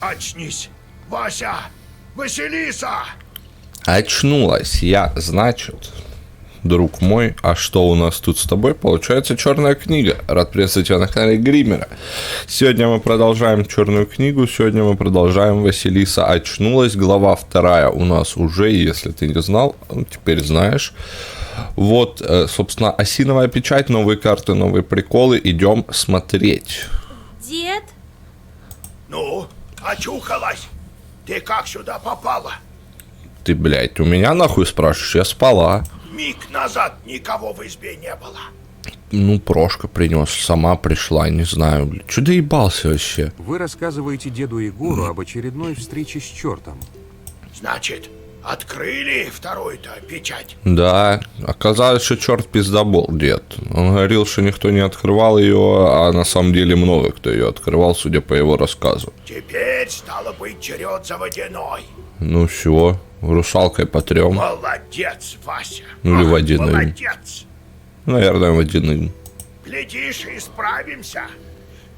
Очнись, Вася! Василиса! Очнулась я, значит, друг мой. А что у нас тут с тобой? Получается черная книга. Рад приветствовать тебя на канале Гримера. Сегодня мы продолжаем черную книгу. Сегодня мы продолжаем Василиса очнулась. Глава 2 у нас уже, если ты не знал, теперь знаешь. Вот, собственно, осиновая печать, новые карты, новые приколы. Идем смотреть. Дед? Ну, очухалась? Ты как сюда попала? Ты, блядь, у меня нахуй спрашиваешь? Я спала. Миг назад никого в избе не было. Ну, Прошка принес, сама пришла, не знаю, блядь. Чё доебался вообще? Вы рассказываете деду Егору об очередной встрече с чертом. Значит, открыли вторую-то печать? Да, оказалось, что черт пиздобол, дед. Он говорил, что никто не открывал ее, а на самом деле много кто ее открывал, судя по его рассказу. Теперь стало быть черед за водяной. Ну все, русалкой потрем. Молодец, Вася. Ну или водяным. Молодец. Наверное, водяным. Глядишь, и справимся.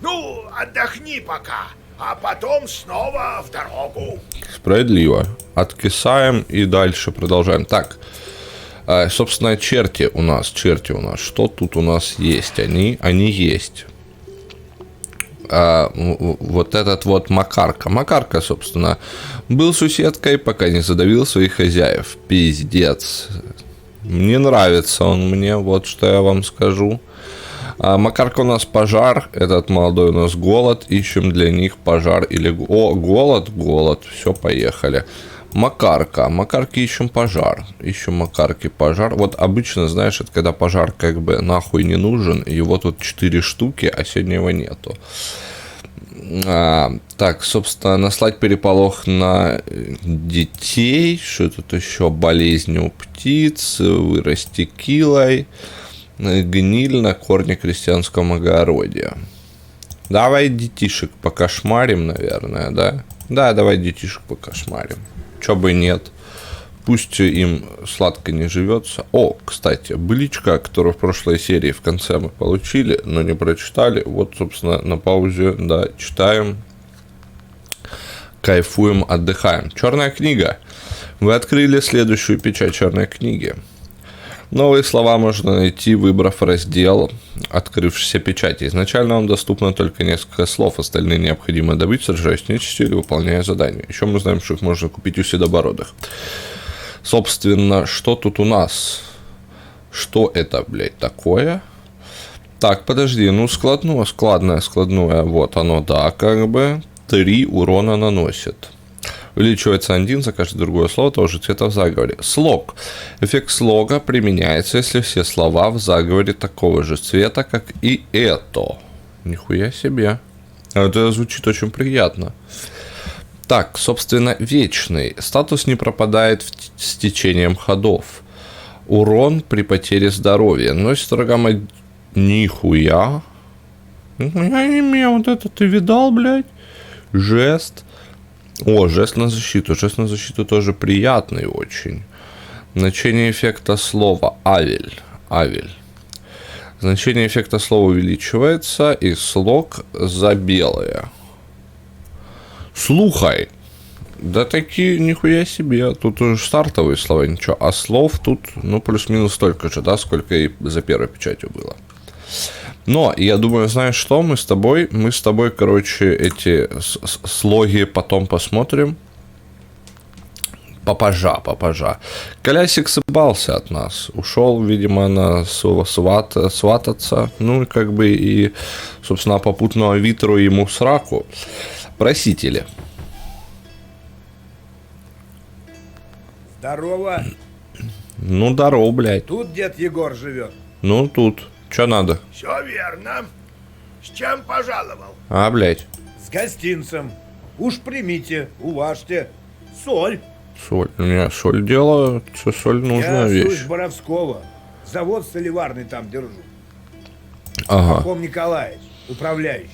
Ну, отдохни пока, а потом снова в дорогу. Справедливо. Откисаем и дальше продолжаем. Так, собственно, черти у нас. Что тут у нас есть? Они есть. Вот этот вот Макарка. Макарка, собственно, был соседкой, пока не задавил своих хозяев. Пиздец. Не нравится он мне, вот что я вам скажу. Макарка у нас пожар, этот молодой у нас голод. Ищем для них пожар или... О, голод. Все, поехали. Макарка. Макарки ищем пожар. Ищем Макарки пожар. Вот обычно, знаешь, это когда пожар как бы нахуй не нужен. Его тут 4 штуки, а сегодня его нету. Так, собственно, наслать переполох на детей. Что тут еще? Болезнь у птиц. Вырасти килой. Гниль на корне крестьянском огороде. Давай детишек покошмарим, наверное, да? Да, давай детишек покошмарим. Чё бы нет. Пусть им сладко не живется. О, кстати, быличка, которую в прошлой серии в конце мы получили, но не прочитали. Вот, собственно, на паузе, да, читаем. Кайфуем, отдыхаем. Черная книга. Вы открыли следующую печать черной книги. Новые слова можно найти, выбрав раздел «Открывшиеся печати». Изначально вам доступно только несколько слов, остальные необходимо добыть, сражаясь с нечистью или выполняя задания. Еще мы знаем, что их можно купить у седобородых. Собственно, что тут у нас? Что это, блядь, такое? Так, подожди, ну складное, вот оно, да, как бы. 3 урона наносит. Увеличивается 1 за каждое другое слово того же цвета в заговоре. Слог. Эффект слога применяется, если все слова в заговоре такого же цвета, как и это. Нихуя себе. Это звучит очень приятно. Так, собственно, вечный. Статус не пропадает с течением ходов. Урон при потере здоровья. Носит врагам... Нихуя. Нихуя не имею. Вот это ты видал, блядь? Жест. О, жест на защиту. Жест на защиту тоже приятный очень. Значение эффекта слова Авель. Значение эффекта слова увеличивается, и слог за белое. Слухай. Да такие нихуя себе. Тут уже стартовые слова, ничего. А слов тут, ну, плюс-минус столько же, да, сколько и за первой печатью было. Но, я думаю, знаешь что, мы с тобой, короче, эти слоги потом посмотрим. Попозжа. Колясик сыбался от нас. Ушел, видимо, на свататься. Ну, и как бы и, собственно, попутного Витру ему сраку. Просители. Здорово. Ну, здорово, блядь. Тут дед Егор живет. Ну, тут. Чё надо? Все верно. С чем пожаловал? А, блядь. С гостинцем. Уж примите, уважьте. Соль. Соль. У меня соль дело. Соль нужная Я вещь. с Боровского. Завод соливарный там держу. Ага. Пахом Николаевич, управляющий.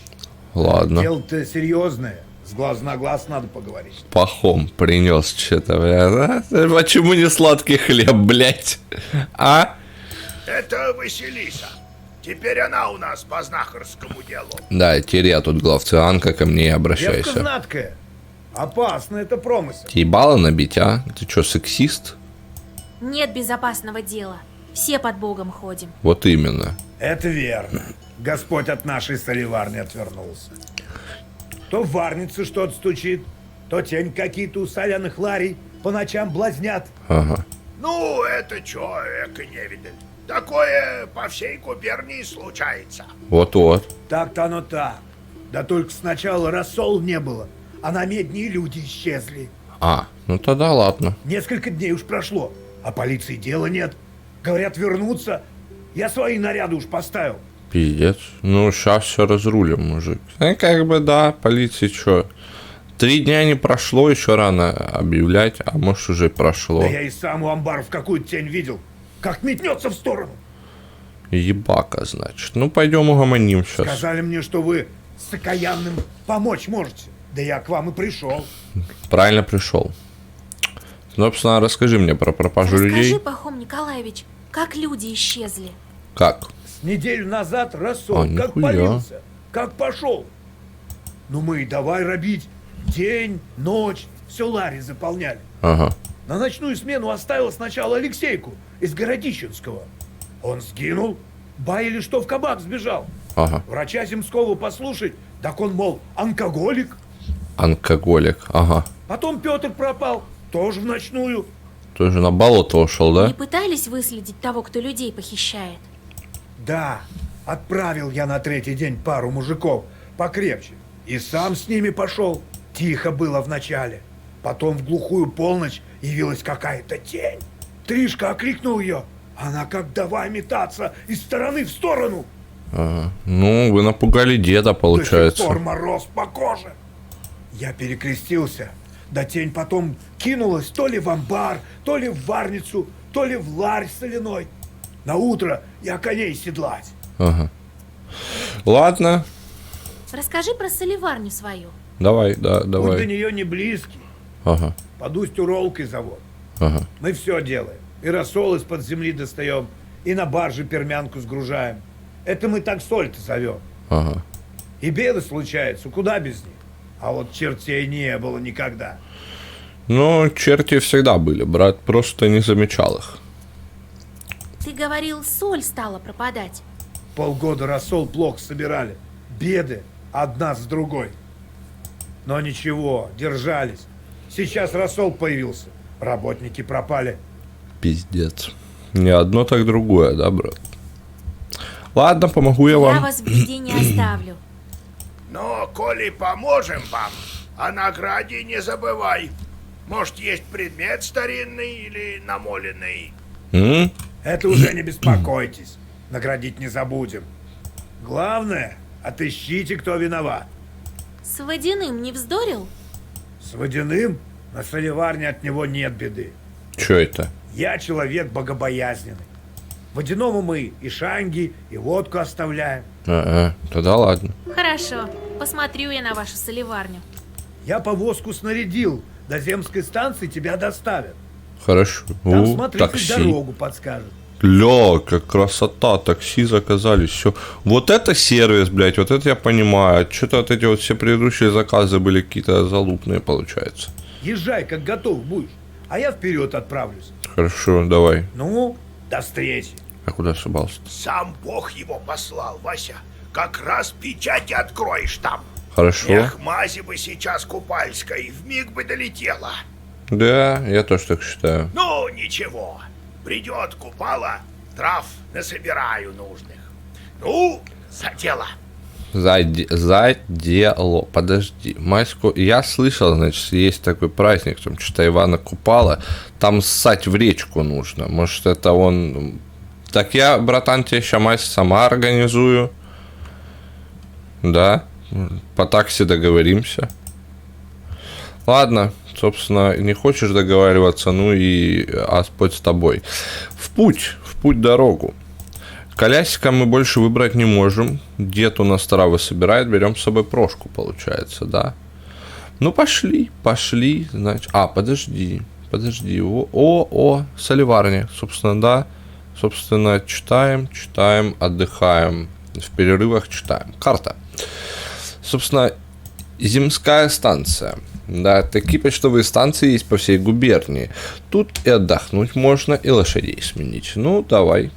Ладно. Дело-то серьезное. С глаз на глаз надо поговорить. Пахом принес что-то, блядь. А? Почему не сладкий хлеб, блядь? А? Это Василиса. Теперь она у нас по знахарскому делу. Да, теперь я тут главцианка, ко мне Девка обращайся. знаткая. Опасно, это промысел. Тебе ебало набить, а? Ты чё, сексист? Нет безопасного дела. Все под Богом ходим. Вот именно. Это верно. Господь от нашей соливарни отвернулся. То в варнице что-то стучит, то тень какие-то у соляных ларей по ночам блазнят. Ага. Ну, это чё, эко-невидаль. Такое по всей губернии случается. Вот-вот. Так-то оно так. Да только сначала рассол не было, а на медне люди исчезли. А, ну тогда ладно. Несколько дней уж прошло, а полиции дела нет. Говорят, вернуться. Я свои наряды уж поставил. Пиздец. Ну, сейчас все разрулим, мужик. Ну, как бы, да, полиции что? 3 дня не прошло, еще рано объявлять, а может уже прошло. Да я и сам у амбара в какую-то тень видел. Как метнется в сторону. Ебака, значит. Ну, пойдем угомоним сейчас. Сказали мне, что вы с окаянным помочь можете. Да я к вам и пришел. Правильно пришел. Собственно, расскажи мне про пропажу Расскажи, людей. Пахом Николаевич, как люди исчезли. Как? С неделю назад рассол, А, как нихуя. полился, как пошел. Ну мы и давай робить. День, ночь, все лари заполняли. Ага. На ночную смену оставил сначала Алексейку из Городищенского. Он сгинул, баяли, что в кабак сбежал. Ага. Врача Земского послушать, так он, мол, онкоголик. Онкоголик. Ага. Потом Петр пропал, тоже в ночную. Тоже на болото ушел, Не да? пытались выследить того, кто людей похищает? Да, отправил я на 3-й день пару мужиков покрепче. И сам с ними пошел. Тихо было вначале. Потом в глухую полночь явилась какая-то тень. Тришка окликнул ее. Она как давай метаться из стороны в сторону. Ага. Ну, вы напугали деда, До сих получается. пор мороз по коже. Я перекрестился. Да тень потом кинулась то ли в амбар, то ли в варницу, то ли в ларь соляной. На утро я коней седлать. Ага. Ладно. Расскажи про соливарню свою. Давай, да, Путь до давай. нее не близкий. Ага. Под устью ролкой завод. Ага. Мы все делаем. И рассол из-под земли достаем, и на барже пермянку сгружаем. Это мы так соль-то зовем. Ага. И беды случаются, куда без них. А вот чертей не было никогда. Ну, черти всегда были, брат просто не замечал их. Ты говорил, соль стала пропадать. Полгода рассол плохо собирали. Беды одна с другой. Но ничего, держались. Сейчас рассол появился. Работники пропали. Пиздец. Не одно, так другое, да, брат? Ладно, помогу я Я вам. вас в беде не оставлю. Но, коли поможем вам, о награде не забывай. Может, есть предмет старинный или намоленный. М? Это уже не беспокойтесь. Наградить не забудем. Главное, отыщите, кто виноват. С водяным не вздорил? С водяным на соливарне от него нет беды. Чё это? Я человек богобоязненный. Водяному мы и шанги, и водку оставляем. Тогда ладно. Хорошо, посмотрю я на вашу соливарню. Я повозку снарядил. До земской станции тебя доставят. Хорошо. Там У, смотритель такси. дорогу подскажет. Ля, как красота, такси заказали, все. Вот это сервис, блядь, вот это я понимаю. Что-то вот эти вот все предыдущие заказы были какие-то залупные, получается. Езжай, как готов будешь. А я вперед отправлюсь. Хорошо, давай. Ну, до встречи. А куда собрался? Сам Бог его послал, Вася. Как раз печати откроешь там. Хорошо. Эх, мази бы сейчас купальской, вмиг бы долетела. Да, я тоже так считаю. Ну, ничего. Придет купала, трав насобираю нужных. Ну, за дело. За дело. Подожди. Маську, я слышал, значит, есть такой праздник, там что-то Ивана Купала. Там ссать в речку нужно. Может, это он... Так я, братан, тебе ща мазь сама организую. Да. По такси договоримся. Ладно. Собственно, не хочешь договариваться, ну и Господь с тобой. В путь дорогу. Колясика мы больше выбрать не можем. Дед у нас травы собирает, берем с собой Прошку, получается, да. Ну, пошли, значит. А, подожди. О, соливарня, собственно, да. Собственно, читаем, отдыхаем. В перерывах читаем. Карта. Собственно, земская станция. Да, такие почтовые станции есть по всей губернии. Тут и отдохнуть можно, и лошадей сменить. Ну, давай.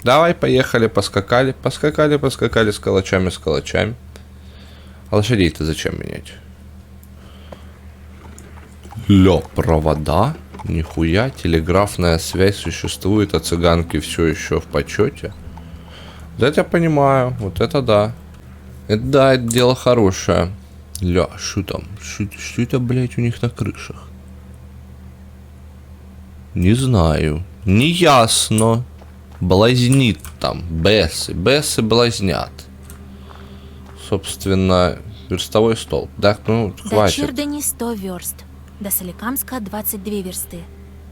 Давай, поехали, поскакали с калачами. А лошадей-то зачем менять? Провода? Нихуя, телеграфная связь существует, а цыганки все еще в почете. Вот это я понимаю, вот это да. Это да, это дело хорошее. Что там? Что это, блядь, у них на крышах? Не знаю. Не ясно. Блазнит там. Бесы блазнят. Собственно, верстовой столб. Да, ну, До хватит. Чердани 100 верст. До Соликамска 22 версты.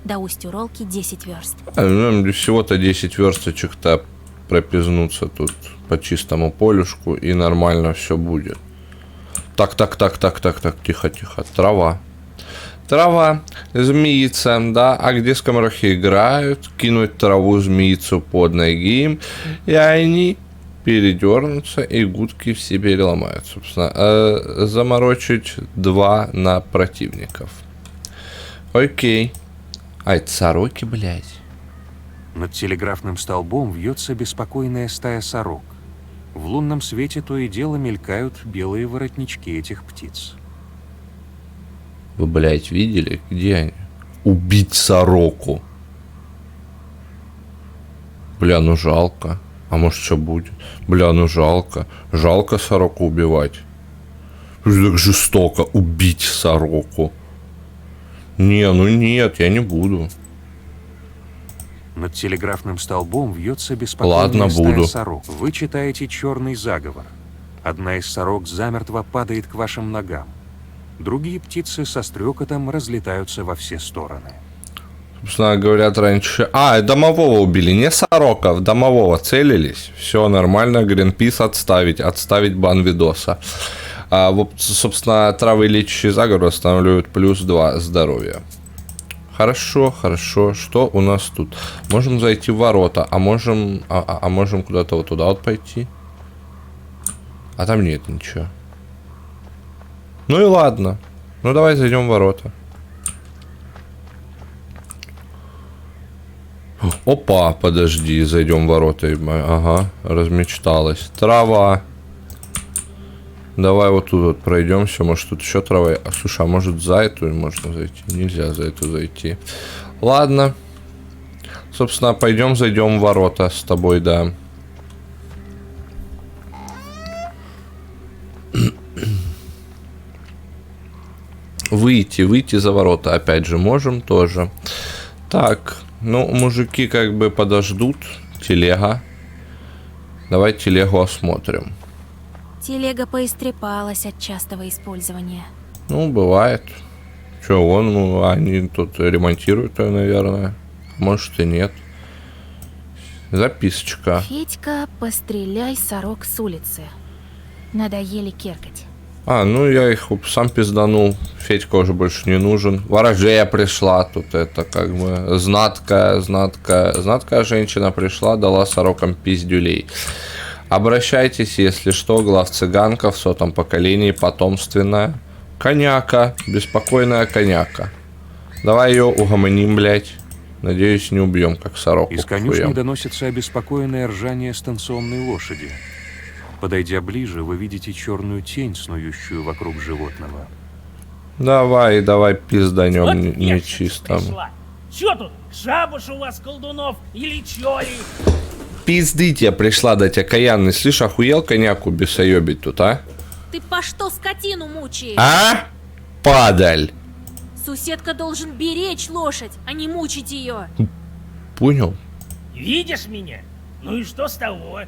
До Усть-Уролки 10 верст. Всего-то 10 версточек-то пропизнуться тут по чистому полюшку, и нормально все будет. Так, тихо. Трава, змеица, да, а где скоморохи играют, кинуть траву змеицу под ноги им, и они передернутся, и гудки все переломают, собственно. Заморочить 2 на противников. Окей. А это сороки, блядь. Над телеграфным столбом вьется беспокойная стая сорок. В лунном свете то и дело мелькают белые воротнички этих птиц. Вы, блядь, видели? Где они? Убить сороку. Бля, ну жалко. А может, что будет? Бля, ну жалко. Жалко сороку убивать. Так жестоко убить сороку. Не, ну нет, я не буду. Над телеграфным столбом вьется беспокойная Ладно, стая буду. сорок. Вы читаете «Черный заговор». Одна из сорок замертво падает к вашим ногам. Другие птицы со стрекотом разлетаются во все стороны. Собственно, говорят раньше... домового убили, не сороков, домового целились. Все нормально, Гринпис отставить бан видоса. Вот, собственно, травы лечащие заговор восстанавливают +2 здоровья. Хорошо. Что у нас тут? Можем зайти в ворота, а можем куда-то вот туда вот пойти. А там нет ничего. Ну и ладно. Ну давай зайдем в ворота. Опа, подожди, зайдем в ворота. Ага, размечталась. Трава. Давай вот тут вот пройдемся. Может тут еще трава. Слушай, а может за эту можно зайти? Нельзя за эту зайти. Ладно. Собственно, зайдем в ворота с тобой, да. Выйти за ворота опять же можем тоже. Так, ну, мужики как бы подождут. Телега. Давай телегу осмотрим. Телега поистрепалась от частого использования. Ну, бывает. Че, они тут ремонтируют, наверное. Может и нет. Записочка. Федька, постреляй сорок с улицы. Надоели керкать. Ну я их сам пизданул. Федька уже больше не нужен. Ворожея пришла. Тут это как бы знаткая женщина пришла, дала сорокам пиздюлей. Обращайтесь, если что, глав-цыганка в 100-м поколении, потомственная. Коняка, беспокойная коняка. Давай ее угомоним, блядь. Надеюсь, не убьем, как сороку. Из конюшни доносится обеспокоенное ржание станционной лошади. Подойдя ближе, вы видите черную тень, снующую вокруг животного. Давай, пизданем Вот нечистому. пришла. Чё тут, шабуш у вас, колдунов, или чё ли? Пиздыть я пришла дать окаянный. Слышь, охуел коняку бесоебить тут, а? Ты по что скотину мучаешь? Падаль. Суседка должен беречь лошадь, а не мучить ее. Понял? Видишь меня? Ну и что с того?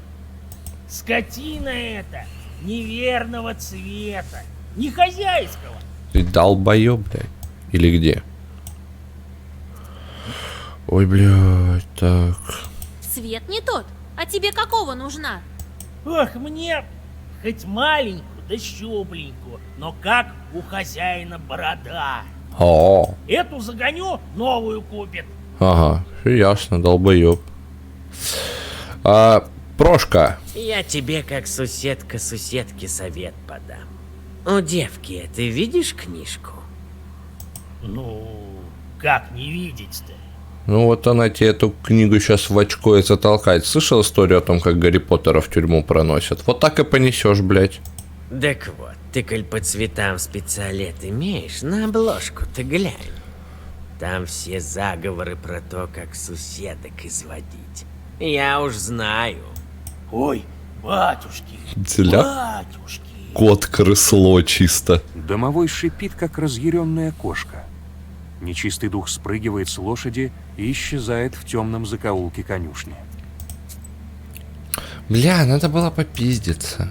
Скотина эта, неверного цвета, не хозяйского. Ты долбоёб, блядь. Или где? Ой, блядь, так. Цвет не тот, а тебе какого нужна? Ох, мне хоть маленькую, да щупленькую, но как у хозяина борода. О, Эту загоню, новую купит. ага, все ясно, долбоеб. А, Прошка, Я тебе, как суседка суседке, совет подам. У девки, ты видишь книжку? Ну, как не видеть-то? ну вот она тебе эту книгу сейчас в очко и затолкает. Слышал историю о том, как Гарри Поттера в тюрьму проносят? Вот так и понесешь, блядь. Так вот, ты коль по цветам специалет имеешь, на обложку ты глянь. Там все заговоры про то, как суседок изводить. Я уж знаю. Ой, батюшки, Теля? батюшки. Кот-крысло чисто. Домовой шипит, как разъяренная кошка. Нечистый дух спрыгивает с лошади и исчезает в темном закоулке конюшни. Бля, надо было попиздиться.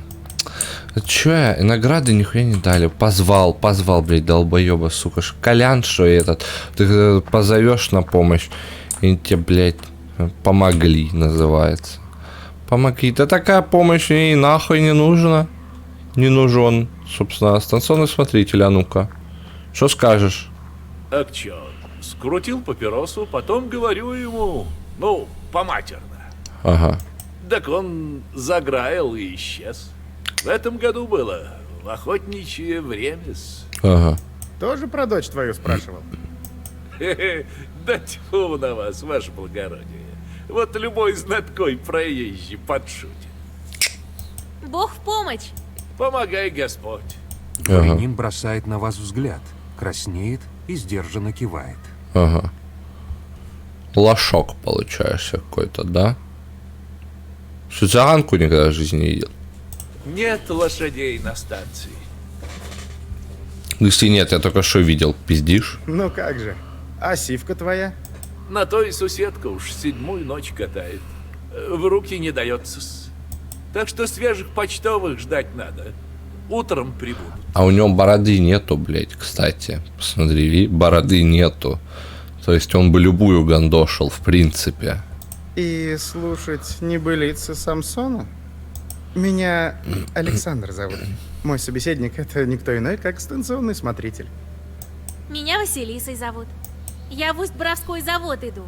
Чё я? И награды нихуя не дали. Позвал, блядь, долбоеба, сука. Колян, что этот. Ты позовешь на помощь, и тебе, блядь, помогли, называется. Помогли. Да такая помощь ей нахуй не нужна. Не нужен, собственно, станционный смотритель, а ну-ка. Что скажешь? Так чё, скрутил папиросу, потом говорю ему, ну, поматерно. Ага. Так он заграил и исчез. В этом году было, в охотничье время-с. Ага. Тоже про дочь твою спрашивал? Хе-хе, да тьфу на вас, ваше благородие. Вот любой знаткой проезжий подшутит. Бог в помощь! Помогай, Господь. Дворянин бросает на вас взгляд, краснеет и сдержанно кивает. Ага. Лошок получаешься какой-то, да? Что цыганку никогда в жизни не видел. Нет лошадей на станции. Если нет, я только что видел. Пиздишь? Ну как же. А сивка твоя? На то и суседка уж 7-ю ночь катает. В руки не дается. Так что свежих почтовых ждать надо. Утром прибудут. А у него бороды нету, блядь, кстати. Посмотри, бороды нету. То есть он бы любую гандошил, в принципе. И слушать небылицы Самсона? Меня Александр зовут. Мой собеседник — это никто иной, как станционный смотритель. Меня Василисой зовут. Я в Усть-Боровской завод иду.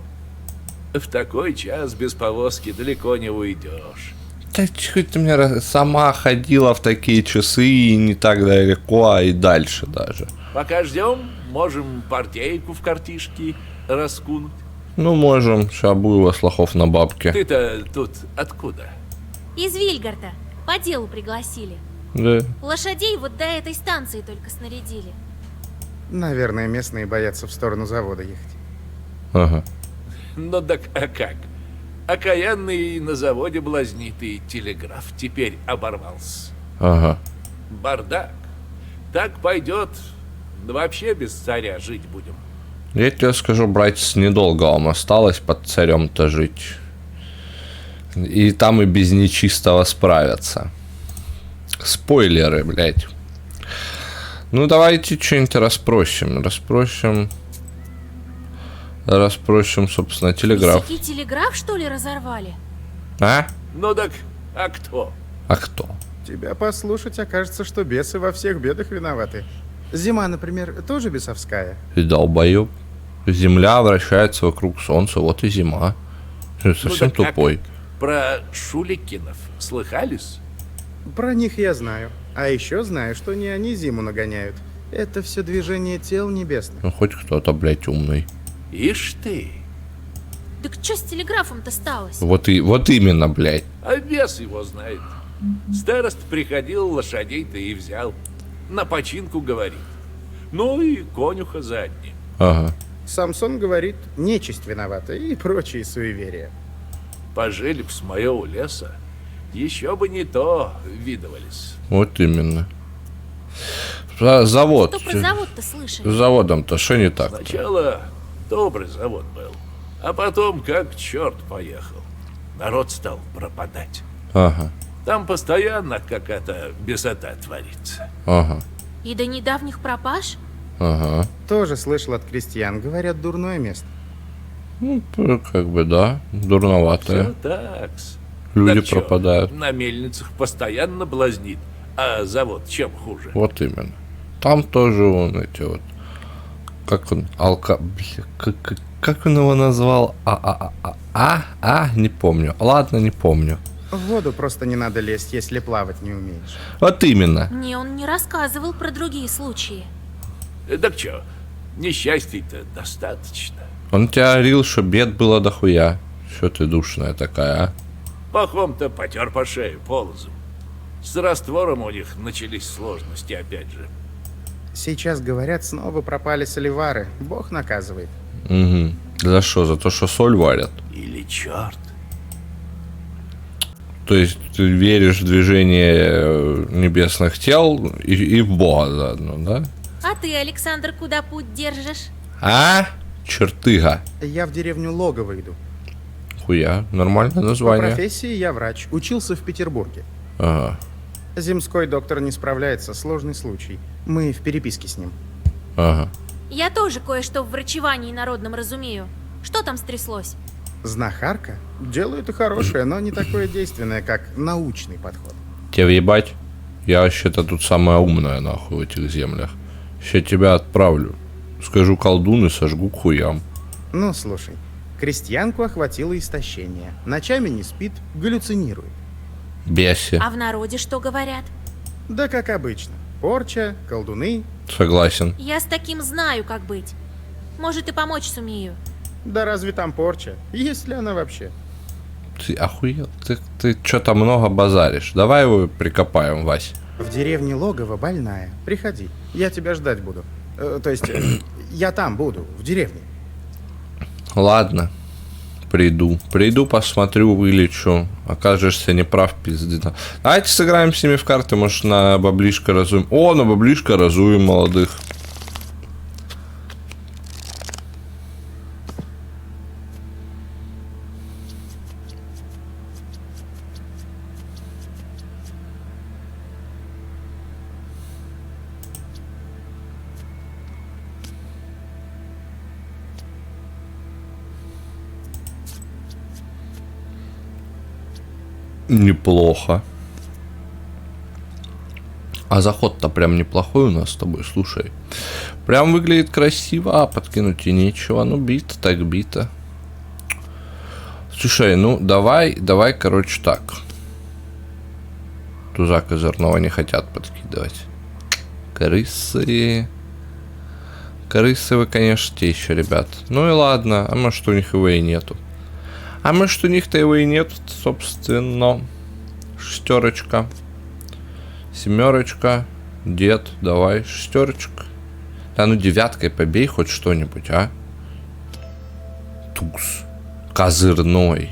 В такой час без повозки далеко не уйдешь. Да чё ты мне сама ходила в такие часы и не так далеко, а и дальше даже. Пока ждем, можем партейку в картишки раскунуть. Ну, можем. Сейчас будет у вас лохов на бабке. Ты-то тут откуда? Из Вильгарта. По делу пригласили. Да. Лошадей вот до этой станции только снарядили. Наверное, местные боятся в сторону завода ехать. Ага. Ну так а как? Окаянный на заводе блазнитый телеграф теперь оборвался. Ага. Бардак. Так пойдет, вообще без царя жить будем. Я тебе скажу, братец, недолго вам осталось под царем-то жить. И там и без нечистого справятся. Спойлеры, блядь. Ну, давайте что-нибудь расспросим. Расспросим, собственно, телеграф. Висяки телеграф, что ли, разорвали? А? Ну так, а кто? А кто? Тебя послушать, окажется, что бесы во всех бедах виноваты. Зима, например, тоже бесовская. Ты долбоёб. Земля вращается вокруг солнца, вот и зима. Ты совсем так, а тупой. как? Про Шуликинов слыхались? Про них я знаю. А еще знаю, что не они зиму нагоняют. Это все движение тел небесных. Ну, хоть кто-то, блядь, умный. Ишь ты. Так что с телеграфом-то сталось? Вот именно, блядь. А бес его знает. Старост приходил, лошадей-то и взял. На починку, говорит. Ну и конюха задний. Ага. Самсон говорит, нечисть виновата и прочие суеверия. Пожили б с моего леса, еще бы не то видывались. Вот именно. Завод. Что про завод-то слышали? С заводом-то что не так? Сначала добрый завод был, а потом как черт поехал. Народ стал пропадать. Ага. Там постоянно какая-то бесота творится. Ага. И до недавних пропаж? Ага. Тоже слышал от крестьян, говорят, дурное место. Ну, как бы, да. Дурноватое. Все так-с. Люди Так чё, пропадают. на мельницах постоянно блазнит. А завод чем хуже? Вот именно. Там тоже он эти вот... Как он? Бля, как он его назвал? Не помню. Ладно, не помню. В воду просто не надо лезть, если плавать не умеешь. Вот именно. Мне он не рассказывал про другие случаи. Так чё, несчастий-то достаточно. Он тебя орил, что бед было дохуя. Что ты душная такая, а? Пахом-то потер по шее полозом. С раствором у них начались сложности опять же. Сейчас, говорят, снова пропали соливары. Бог наказывает. Угу. За что? За то, что соль варят? Или черт. То есть ты веришь в движение небесных тел и в Бога заодно, да? А ты, Александр, куда путь держишь? А? Чертыга. Я в деревню Логово иду. Хуя. Нормальное По название. профессии я врач. Учился в Петербурге. Ага. Земской доктор не справляется, сложный случай. Мы в переписке с ним. Ага. Я тоже кое-что в врачевании народном разумею. Что там стряслось? Знахарка? Дело это хорошее, но не такое действенное, как научный подход. Тебя въебать? Я вообще-то тут самая умная, нахуй, в этих землях. Сейчас тебя отправлю. Скажу колдун и сожгу к хуям. Ну, слушай. Крестьянку охватило истощение. Ночами не спит, галлюцинирует. Беси. А в народе что говорят? Да как обычно. Порча, колдуны. Согласен. Я с таким знаю, как быть. Может, и помочь сумею. Да разве там порча? Есть ли она вообще? Ты охуел? Ты что-то много базаришь. Давай его прикопаем, Вась. В деревне Логово больная. Приходи. Я тебя ждать буду. Я там буду, в деревне. Ладно. Приду, посмотрю, вылечу. Окажешься неправ, пиздец. Давайте сыграем с ними в карты, может, на баблишко разуем. О, на баблишко разуем молодых. Неплохо. А заход-то прям неплохой у нас с тобой, слушай. Прям выглядит красиво, а подкинуть и нечего. Ну, бита так бита. Слушай, ну давай, короче, так. Туза козырного не хотят подкидывать. Крысы. Крысы вы, конечно, те еще, ребят. Ну и ладно, а может у них его и нету. А может у них-то его и нет, собственно. Шестерочка. Семерочка. Дед, давай, шестерочка. Да ну девяткой побей хоть что-нибудь, а. Туз. Козырной.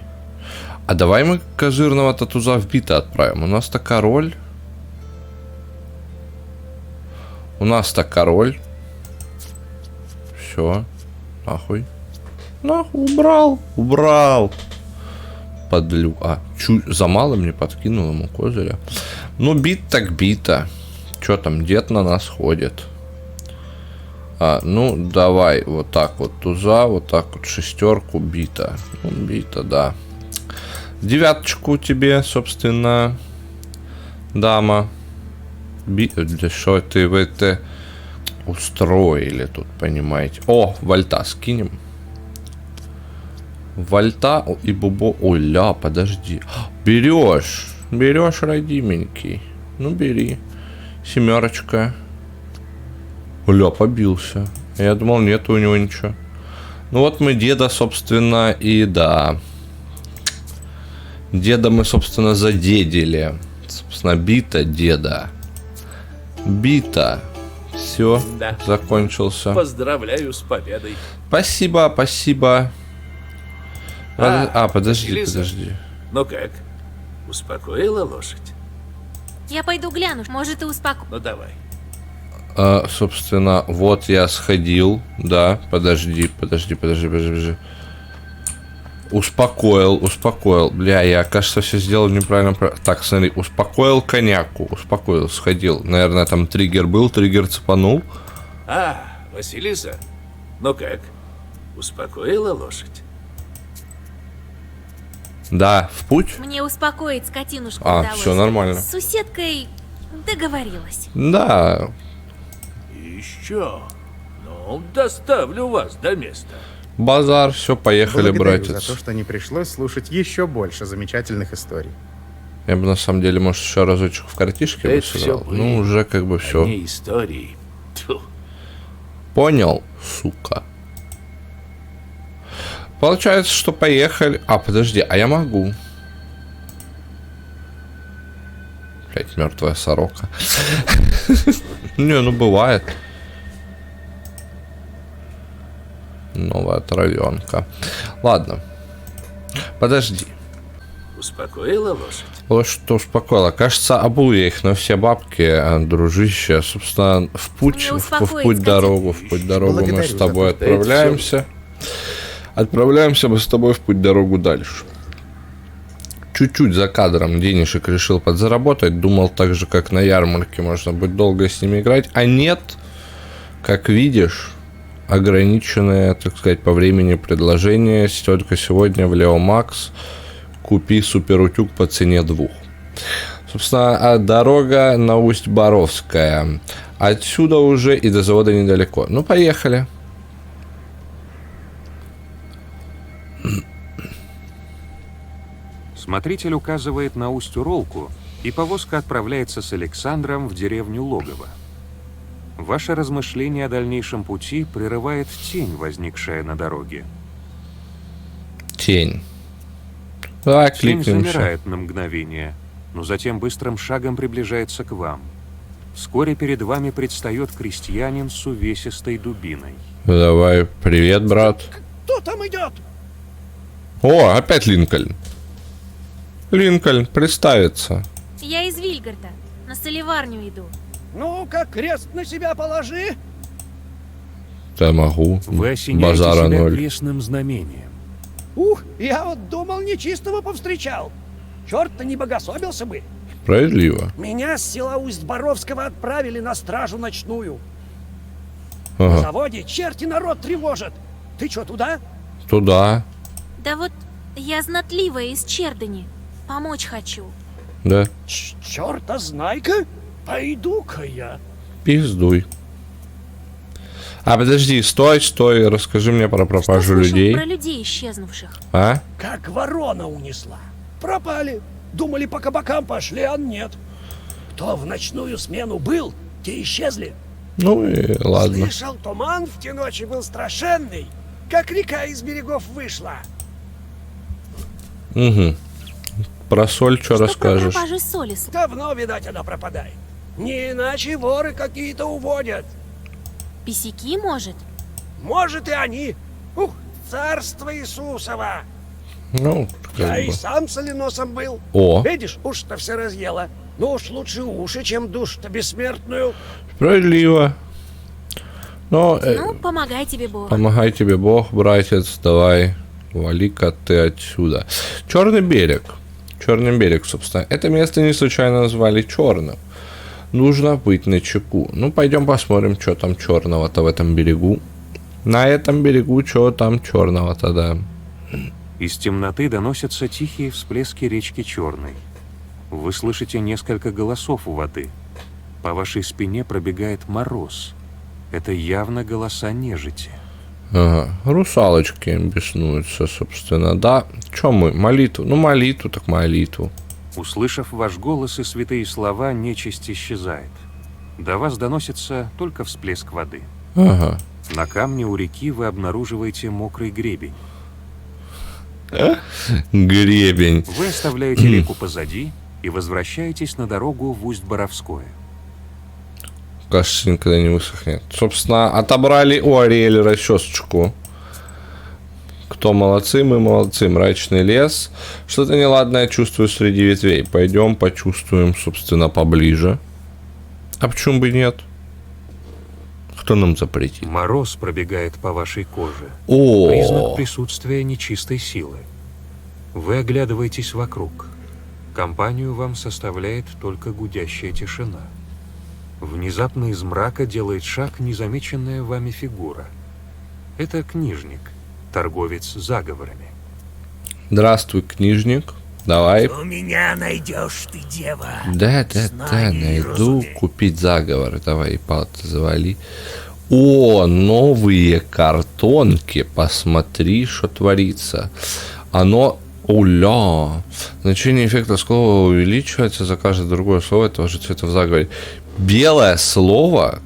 А давай мы козырного-то туза в бита отправим. У нас-то король. Все. Нахуй. Нахуй, убрал. Подлю. За мало мне подкинул ему козыря. Ну, бит так бита. Че там, дед на нас ходит. Ну, давай, вот так вот туза, вот так вот шестерку, бита. Ну, бита, да. Девяточку тебе, собственно, дама. Да что ты в это устроили тут, понимаете. О, вольта скинем. Вольта и бубо. Ой, ля, подожди. Берешь, родименький. Ну, бери. Семерочка. Ля, побился. Я думал, нет у него ничего. Ну, вот мы деда, собственно, и да. Деда мы, собственно, задедили. Собственно, бита деда. Бита. Все, Да. закончился. Поздравляю с победой. Спасибо. Подожди. Лиза, ну как, успокоила лошадь? Я пойду гляну, может, и успокою. Ну давай. Собственно, вот я сходил. Да, подожди. Успокоил. Бля, я, кажется, все сделал неправильно. Так, смотри, успокоил коняку. Сходил. Наверное, там триггер был, триггер цепанул. Василиса, ну как, успокоила лошадь? Да, в путь. Мне успокоить скотинушку Всё удалось. нормально. С суседкой Договорилась. Да, Еще. Ну, доставлю вас до места. базар, все, поехали, Благодарю братец. за то, что не пришлось слушать еще больше замечательных историй. Я бы на самом деле, может, еще разочек в картишке бы Это всё сыграл. были. Ну, уже как бы все. Не истории. Тьфу. Понял, сука. Получается, что поехали. А, подожди, а я могу. Блять, мертвая сорока. Не, ну бывает. Новая травенка. Ладно. Подожди. Успокоила лошадь? Лошадь-то успокоила. Кажется, обул я их на все бабки, дружище. Собственно, в путь, Не в успокоить, путь скотина. дорогу, в путь дорогу мы Благодарю с за тобой то, что это отправляемся. Отправляемся мы с тобой в путь дорогу дальше. Чуть-чуть за кадром денежек решил подзаработать. Думал, так же, как на ярмарке, можно будет долго с ними играть. А нет, как видишь, ограниченное, так сказать, по времени предложение. Только сегодня в Лео Макс купи суперутюг по цене 2. Собственно, дорога на Усть-Боровская. Отсюда уже и до завода недалеко. Ну, поехали. Смотритель указывает на Усть-Уролку, и повозка отправляется с Александром в деревню Логово. Ваше размышление о дальнейшем пути прерывает тень, возникшая на дороге. Тень. Давай Тень кликнемся. замирает на мгновение, но затем быстрым шагом приближается к вам. Вскоре перед вами предстает крестьянин с увесистой дубиной. Давай, привет, брат. Кто там идет? О, опять Линкольн. Линкольн, представится. Я из Вильгарда. На соливарню иду. Ну-ка, крест на себя положи. Да могу. Вы осеняете Базара себя 0. крестным знамением. Ух, я вот думал, нечистого повстречал. Черт-то не богособился бы. Справедливо. Меня с села Усть-Боровского отправили на стражу ночную. На Ага. заводе черти народ тревожат. Ты что, туда? Туда. Да вот я знатливая из Чердани. Помочь хочу. Да. Черта знай-ка. Пойду-ка я. Пиздуй. А, подожди, стой, расскажи мне про Что пропажу слышал людей. про людей исчезнувших? А? Как ворона унесла. Пропали. Думали, по кабакам пошли, а нет. Кто в ночную смену был, те исчезли. Ну и ладно. Слышал, туман в те ночи был страшенный, как река из берегов вышла. Угу. Про соль что Что про расскажешь? пропажу соли слышал? Давно, видать, она пропадает. Не иначе воры какие-то уводят. Писяки, может? Может, и они. Ух, царство Иисусова. Ну, Я как и бы. сам соленосом был. О, Видишь, уж-то все разъела. Ну уж лучше уши, чем душу-то бессмертную. справедливо. Но Ну, помогай тебе Бог. помогай тебе Бог, братец, давай, вали-ка ты отсюда. Черный берег. Черный берег, собственно. Это место не случайно назвали черным. Нужно быть начеку. Ну, пойдем посмотрим, что там черного-то в этом берегу. На этом берегу, что там черного-то, да. Из темноты доносятся тихие всплески речки Черной. Вы слышите несколько голосов у воды. По вашей спине пробегает мороз. Это явно голоса нежити. Ага. Русалочки беснуются, собственно, да. Че мы? Молитву? Ну, молитву, так молитву. Услышав ваш голос и святые слова, нечисть исчезает. До вас доносится только всплеск воды. Ага. На камне у реки вы обнаруживаете мокрый гребень. Гребень. Вы оставляете реку позади и возвращаетесь на дорогу в Усть-Боровское. Кажется, никогда не высохнет. Собственно, отобрали у Ариэля расчесочку. Кто молодцы, мы молодцы. Мрачный лес. Что-то неладное чувствую среди ветвей. Пойдем почувствуем, собственно, поближе. А почему бы нет? Кто нам запретит? Мороз пробегает по вашей коже. Признак О, присутствия нечистой силы. Вы оглядываетесь вокруг. Компанию вам составляет только гудящая тишина. Внезапно из мрака делает шаг незамеченная вами фигура. Это книжник, торговец заговорами. здравствуй, книжник. Давай. У меня найдешь ты, дева. Да, Знание и найду. разумение. Купить заговор. Давай, палаты завали. О, новые картонки. Посмотри, что творится. Оно... Уля! Значение эффекта слова увеличивается за каждое другое слово этого же цвета в заговоре. Белое слово,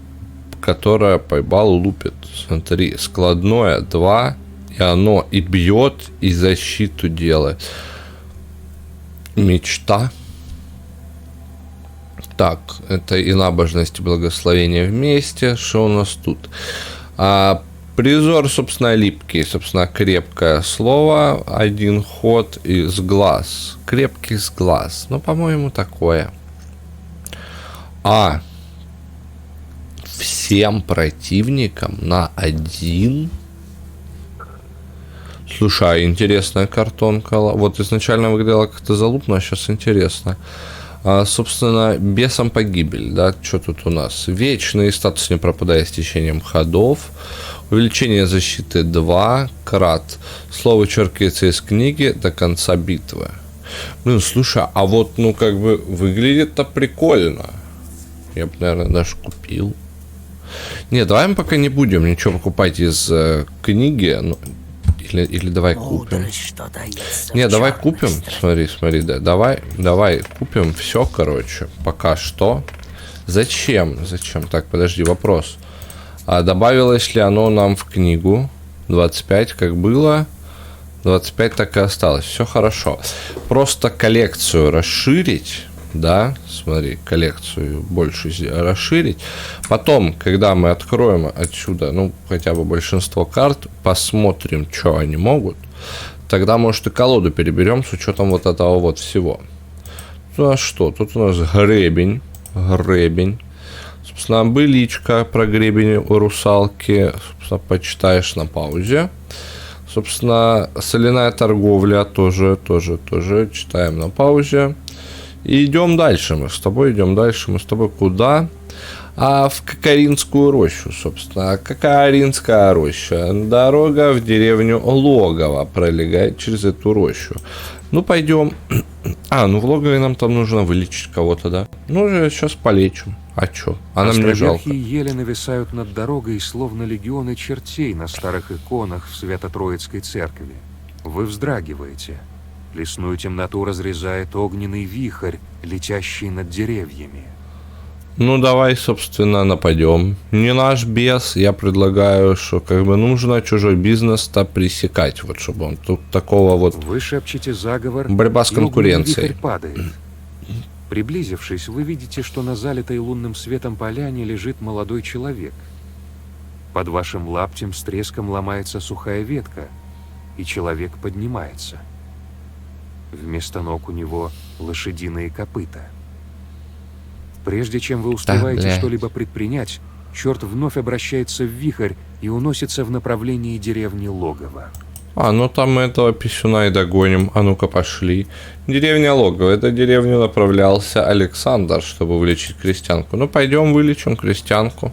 которое пойбал лупит. Смотри, складное 2, и оно и бьет, и защиту делает. Мечта. Так, это и набожность, и благословение вместе. Что у нас тут? Призор, собственно, липкий, собственно, крепкое слово, 1 ход и с глаз. Крепкий с глаз. Ну, по-моему, такое. Всем противникам на 1. Слушай, интересная картонка. Вот изначально выглядела как-то залупно, а сейчас интересно. Собственно, бесом погибель, да, что тут у нас? Вечный статус не пропадая с течением ходов. Увеличение защиты 2, крат. Слово черкается из книги до конца битвы. Блин, слушай, а вот, ну, как бы, выглядит-то прикольно. Я бы, наверное, даже купил. Не, давай мы пока не будем ничего покупать из книги. Ну, или давай купим. Мудрость, что таится Не, в давай черной купим. стране. Смотри, да. Давай купим все, короче. Пока что. Зачем? Так, подожди, вопрос. А добавилось ли оно нам в книгу? 25, как было. 25 так и осталось. Все хорошо. Просто коллекцию расширить. Да, смотри, коллекцию больше расширить. Потом, когда мы откроем отсюда, ну, хотя бы большинство карт, посмотрим, что они могут, тогда, может, и колоду переберем с учетом вот этого вот всего. Ну, а что? Тут у нас гребень. Собственно, быличка про гребень у русалки. Собственно, почитаешь на паузе. Собственно, соляная торговля тоже читаем на паузе. И идем дальше. Мы с тобой куда? В Кокоринскую рощу, собственно. Кокоринская роща. Дорога в деревню Логово пролегает через эту рощу. Ну, пойдем. Ну, в Логове нам там нужно вылечить кого-то, да? Ну, сейчас полечим. А чё? А нам не жалко. Островерхие ели нависают над дорогой, словно легионы чертей на старых иконах в Свято-Троицкой церкви. Вы вздрагиваете. Лесную темноту разрезает огненный вихрь, летящий над деревьями. Ну, давай, собственно, нападем. Не наш бес, я предлагаю, что как бы нужно чужой бизнес-то пресекать, вот чтобы он тут такого вот... Вы шепчете заговор, Борьба с и огненный конкуренцией. вихрь падает. Приблизившись, вы видите, что на залитой лунным светом поляне лежит молодой человек. Под вашим лаптем с треском ломается сухая ветка, и человек поднимается. Вместо ног у него лошадиные копыта. Прежде чем вы успеваете бля. что-либо предпринять, черт вновь обращается в вихрь и уносится в направлении деревни Логово. Ну там мы этого писюна и догоним. А ну-ка, пошли. Деревня Логово. Это деревню направлялся Александр, чтобы вылечить крестьянку. Ну, пойдем вылечим крестьянку.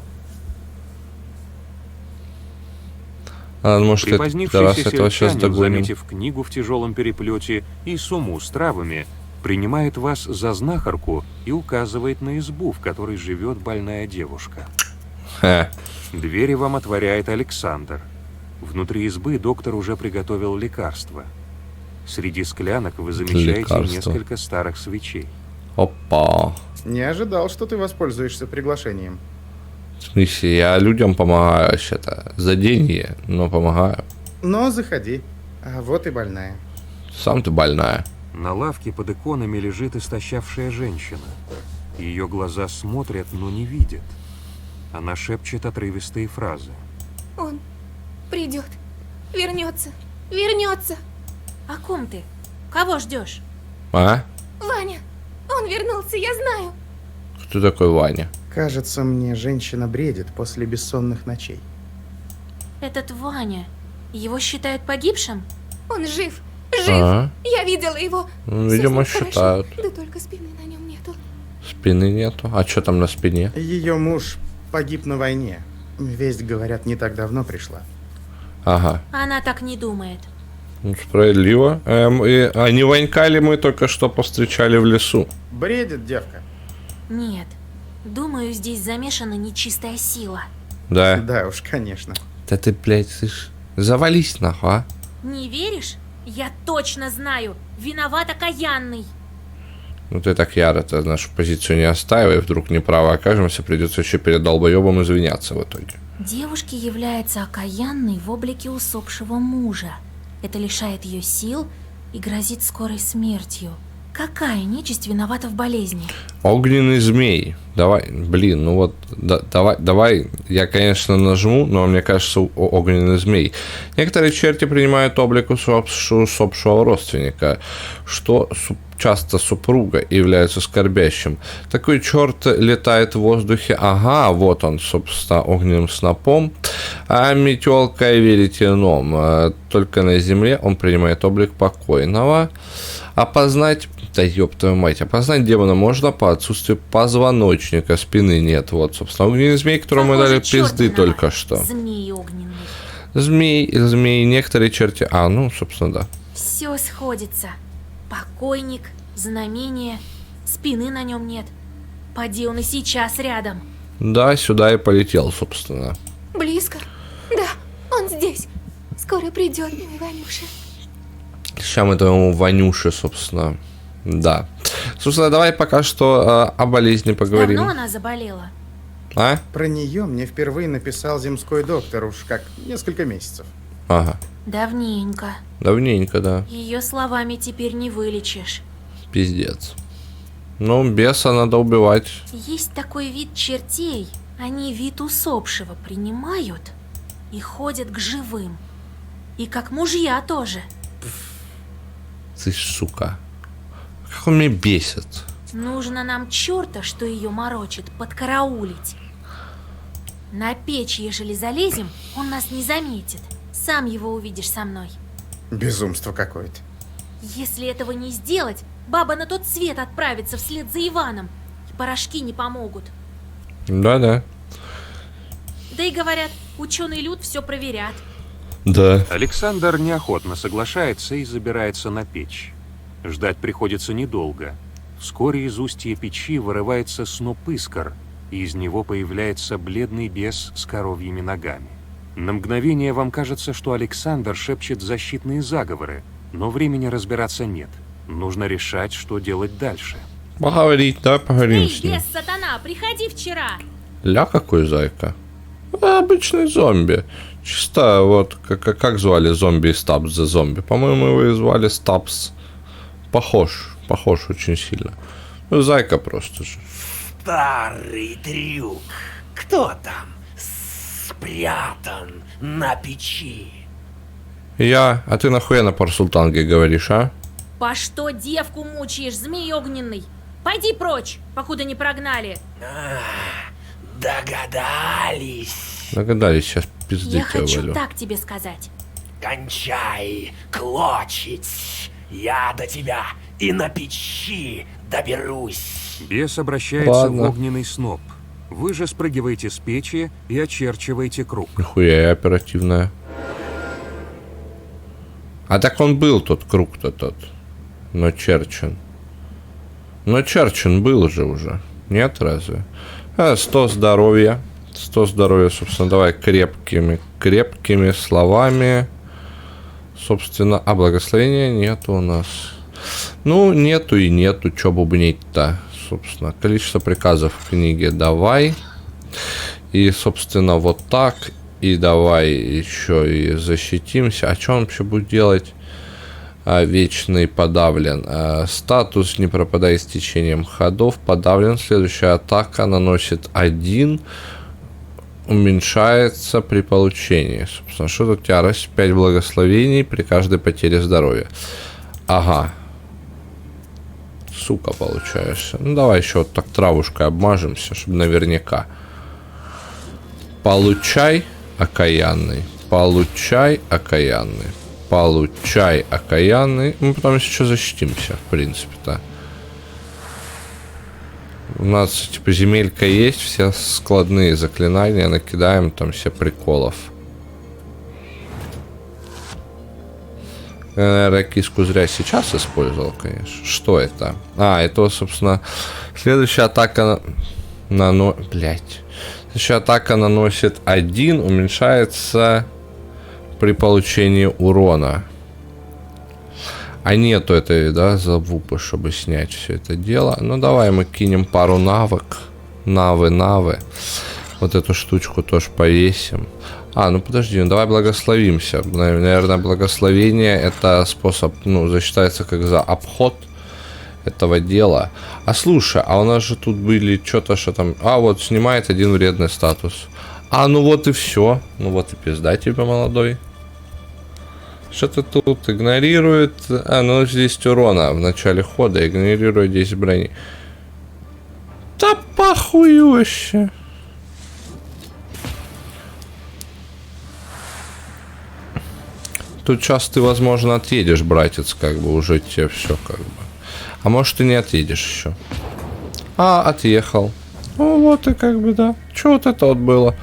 Может, раз Припозднившийся этого сейчас сельчанин, догоним. заметив книгу в тяжелом переплете и сумму с травами, принимает вас за знахарку и указывает на избу, в которой живет больная девушка. Двери вам отворяет Александр. Внутри избы доктор уже приготовил лекарство. Среди склянок вы замечаете Лекарство. несколько старых свечей. Опа. Не ожидал, что ты воспользуешься приглашением. В смысле, я людям помогаю вообще-то. За деньги, но помогаю. Но заходи. А вот и больная. Сам ты больная. На лавке под иконами лежит истощавшая женщина. Ее глаза смотрят, но не видят. Она шепчет отрывистые фразы. Он придет, вернется. О ком ты? Кого ждешь? Ваня, он вернулся, я знаю. Кто такой Ваня? Кажется, мне женщина бредит после бессонных ночей. Этот Ваня. Его считают погибшим? Он жив. А? Я видела его. Ну, Всё видимо, с ним считают. хорошо. Да только спины на нем нету. Спины нету. А что там на спине? Ее муж погиб на войне. Весть, говорят, не так давно пришла. Ага. Она так не думает. Ну, справедливо. А не Ванька ли мы только что повстречали в лесу? Бредит девка. Нет. Думаю, здесь замешана нечистая сила. Да. Да уж, конечно. Да ты, блядь, слышь, завались нахуй, а? Не веришь? Я точно знаю. Виноват окаянный. Ну ты так яро-то нашу позицию не оставив, вдруг неправо окажемся, придется еще перед долбоебом извиняться в итоге. Девушке является окаянный в облике усопшего мужа. Это лишает ее сил и грозит скорой смертью. Какая нечисть виновата в болезни? Огненный змей. Давай, блин, ну вот, давай, я, конечно, нажму, но мне кажется, огненный змей. Некоторые черти принимают облик усопшего родственника, что часто супруга является скорбящим. Такой черт летает в воздухе, ага, вот он, собственно, огненным снопом, а метелкой веретеном. Только на земле он принимает облик покойного. Опознать, да ёб твою мать, опознать демона можно по отсутствию позвоночника, спины нет. Вот, собственно, огненный змей, которому мы дали пизды только что. Змей огненный. Змей, некоторые черти. А, ну, собственно, да. Все сходится. Покойник, знамение, спины на нем нет. Поди он и сейчас рядом. Да, сюда и полетел, собственно. Близко. Да, он здесь. Скоро придет, мой Ванюша. Сейчас мы твоему Ванюше, собственно, да. Собственно, давай пока что о болезни поговорим. Давно она заболела? А? Про нее мне впервые написал земской доктор уж как несколько месяцев. Ага. Давненько. Давненько, да. Ее словами теперь не вылечишь. Пиздец. Ну, беса надо убивать. Есть такой вид чертей. Они вид усопшего принимают и ходят к живым. И как мужья тоже. Ты сука. Как он меня бесит. Нужно нам черта, что ее морочит, подкараулить. На печь, ежели залезем, он нас не заметит. Сам его увидишь со мной. Безумство какое-то. Если этого не сделать, баба на тот свет отправится вслед за Иваном. И порошки не помогут. Да-да. Да и говорят, ученый люд все проверят. Да. Александр неохотно соглашается и забирается на печь. Ждать приходится недолго. Вскоре из устья печи вырывается сноп искр, и из него появляется бледный бес с коровьими ногами. На мгновение вам кажется, что Александр шепчет защитные заговоры, но времени разбираться нет. Нужно решать, что делать дальше. Поговорить, да, поговорим Эй, с ним. бес сатана, приходи вчера. Ля какой зайка. Обычный зомби. Чисто вот, как звали зомби из Стабс за зомби? По-моему, его и звали Стабс. Похож очень сильно. Ну, зайка просто же. Старый трюк. Кто там спрятан на печи? Я, а ты нахуя на парсултанге говоришь, а? По что девку мучаешь, змей огненный? Пойди прочь, покуда не прогнали. Догадались. Догадались, сейчас пизды Я тебя хочу валю. так тебе сказать. Кончай клочить. Я до тебя и на печи доберусь. Бес обращается Ладно. в огненный сноп. Вы же спрыгиваете с печи и очерчиваете круг. Нихуя я оперативная. А так он был тот круг-то тот. Но черчен. Но черчен был же уже. Нет, разве? 100 здоровья. 100 здоровья, собственно, давай крепкими словами. Собственно, а благословения нету у нас. Ну, нету и нету, чё бубнить-то. Собственно, количество приказов в книге давай. И, собственно, вот так. И давай еще и защитимся. А что он вообще будет делать? Вечный подавлен. Статус не пропадает с течением ходов. Подавлен. Следующая атака наносит 1. Уменьшается при получении. Собственно, что тут ярость? 5 благословений при каждой потере здоровья. Ага. Сука, получаешься. Ну, давай еще вот так травушкой обмажемся, чтобы наверняка. Получай, окаянный. Получай, окаянный. Получай, окаянный. Мы потом еще защитимся, в принципе-то. У нас, типа, земелька есть, все складные заклинания, накидаем там все приколов. наверное, киску зря сейчас использовал, конечно. Что это? А, это, собственно, следующая атака Следующая атака наносит 1, уменьшается при получении урона. А нету этой, да, залупы, чтобы снять все это дело. Ну, давай мы кинем пару навык. Навы. Вот эту штучку тоже повесим. А, ну подожди, ну давай благословимся. Наверное, благословение это способ, ну, засчитается как за обход этого дела. А слушай, а у нас же тут были что-то, что там... А, вот, снимает 1 вредный статус. А, ну вот и все. Ну вот и пизда тебе, молодой. Что-то тут игнорирует... А, ну здесь урона в начале хода. Игнорирует 10 брони. Да похуй вообще. Тут сейчас ты, возможно, отъедешь, братец, как бы, уже тебе все, как бы. А может, ты не отъедешь еще. А, отъехал. Ну, вот и как бы, да. Что вот это вот было?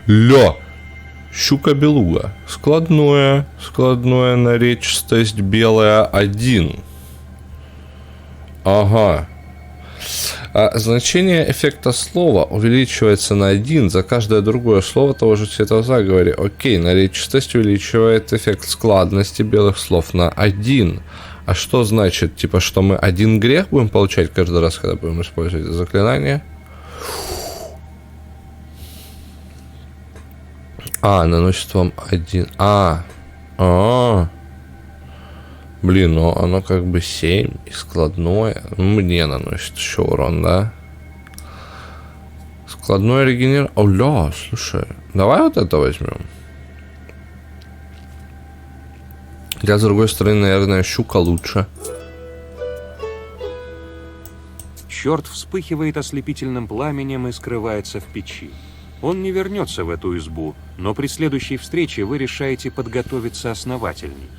Ля! Щука-белуга. Складное наречистость белая 1. Ага. А значение эффекта слова увеличивается на 1 за каждое другое слово того же цвета в заговоре. Окей, наречистость увеличивает эффект складности белых слов на 1. А что значит? Типа, что мы 1 грех будем получать каждый раз, когда будем использовать это заклинание? А, наносит вам 1. Блин, ну оно как бы 7 и складное. Мне наносит еще урон, да? Складное регенер... Оля, слушай. Давай вот это возьмем. Хотя, с другой стороны, наверное, щука лучше. Черт вспыхивает ослепительным пламенем и скрывается в печи. Он не вернется в эту избу, но при следующей встрече вы решаете подготовиться основательней.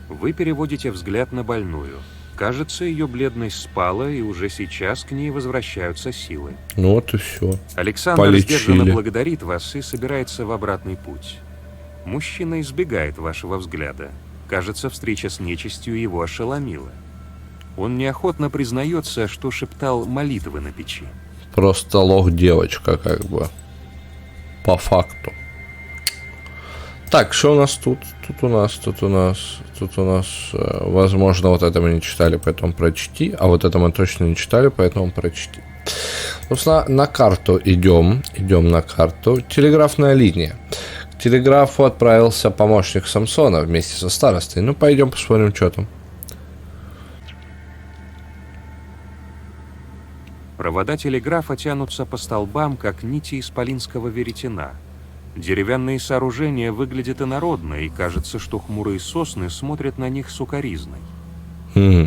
Вы переводите взгляд на больную. Кажется, ее бледность спала, и уже сейчас к ней возвращаются силы. Ну вот и все. Александр сдержанно благодарит вас и собирается в обратный путь. Мужчина избегает вашего взгляда. Кажется, встреча с нечистью его ошеломила. Он неохотно признается, что шептал молитвы на печи. Просто лох девочка, как бы. По факту. Так, что у нас тут? Тут у нас, возможно, вот это мы не читали, поэтому прочти. А вот это мы точно не читали, поэтому прочти. Собственно, на карту идем на карту. Телеграфная линия. К телеграфу отправился помощник Самсона вместе со старостой. Ну, пойдем посмотрим, что там. Провода телеграфа тянутся по столбам, как нити исполинского веретена. Деревянные сооружения выглядят инородно, и кажется, что хмурые сосны смотрят на них с укоризной.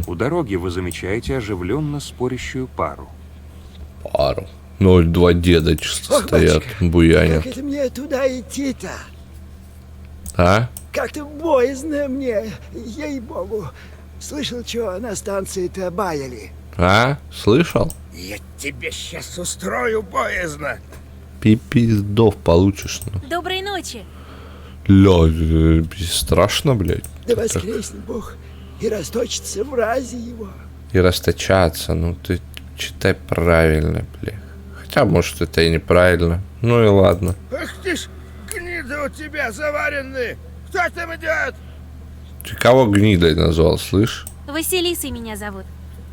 У дороги вы замечаете оживленно спорящую пару. 0,2 деда чисто стоят, буянят. Как это мне туда идти-то? А? Как-то боязно мне, ей-богу. Слышал, что на станции-то баяли? А? Слышал? Я тебе сейчас устрою боязно. Пиздов получишь. Ну. Доброй ночи. Ля, страшно, блядь. Да воскреснет Бог и расточится в разе его. И расточаться, ну ты читай правильно, блядь. Хотя, может, это и неправильно. Ну и ладно. Ах ты ж, гнида у тебя заваренные. Кто там идет? Ты кого гнидой назвал, слышь? Василисой меня зовут.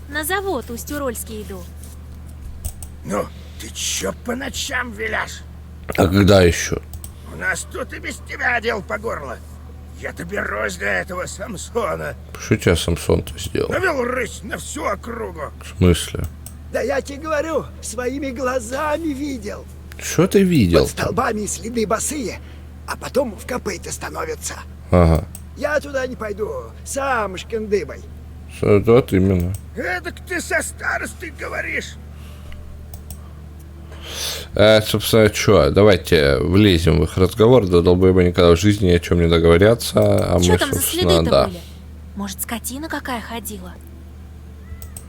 На завод Усть-Урольский иду. Ну, ты чё по ночам виляешь? А когда еще? У нас тут и без тебя дел по горло. Я доберусь до этого Самсона. Что тебя Самсон-то сделал? Навел рысь на всю округу. В смысле? Да я тебе говорю, своими глазами видел. Что ты видел? Под столбами следы босые, а потом в копыта становятся. Ага. Я туда не пойду, сам шкандыбой. Вот именно. Эдак ты со старостой говоришь. Собственно, что, давайте влезем в их разговор, да долбоебы никогда в жизни ни о чем не договорятся, а Чё мы, там за собственно, следы-то да. были? Может, скотина какая ходила?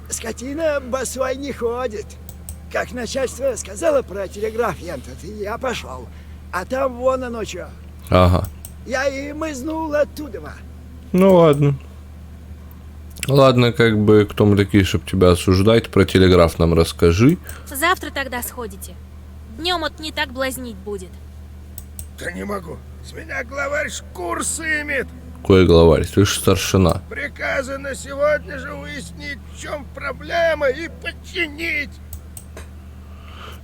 Скотина босой не ходит. Как начальство сказала про телеграф этот, я пошел. А там вон оно что. Ага. Я и мызнул оттуда. Ну ладно. Ладно, как бы, кто мы такие, чтобы тебя осуждать, про телеграф нам расскажи. Завтра тогда сходите. Днем вот не так блазнить будет. Да не могу. С меня главарь шкур сымет. Какой главарь? Ты же старшина. Приказано сегодня же выяснить, в чем проблема, и починить.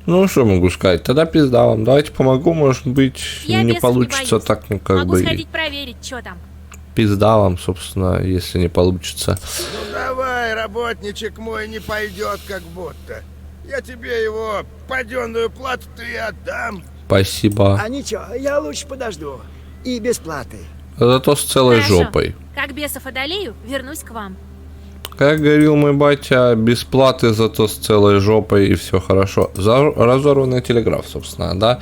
Ну, что могу сказать? Тогда пизда вам. Давайте помогу, может быть, Я не бесов получится боюсь. так, ну, как Могу бы... сходить проверить, что там. Пизда вам, собственно, если не получится. Ну давай, работничек мой, не пойдет как будто. Я тебе его паденную плату-то и отдам. Спасибо. А ничего, я лучше подожду. И без платы. Зато с целой Хорошо. жопой. Как бесов одолею, вернусь к вам. Как говорил мой батя, без платы, зато с целой жопой, и все хорошо. Разорванный телеграф, собственно, да?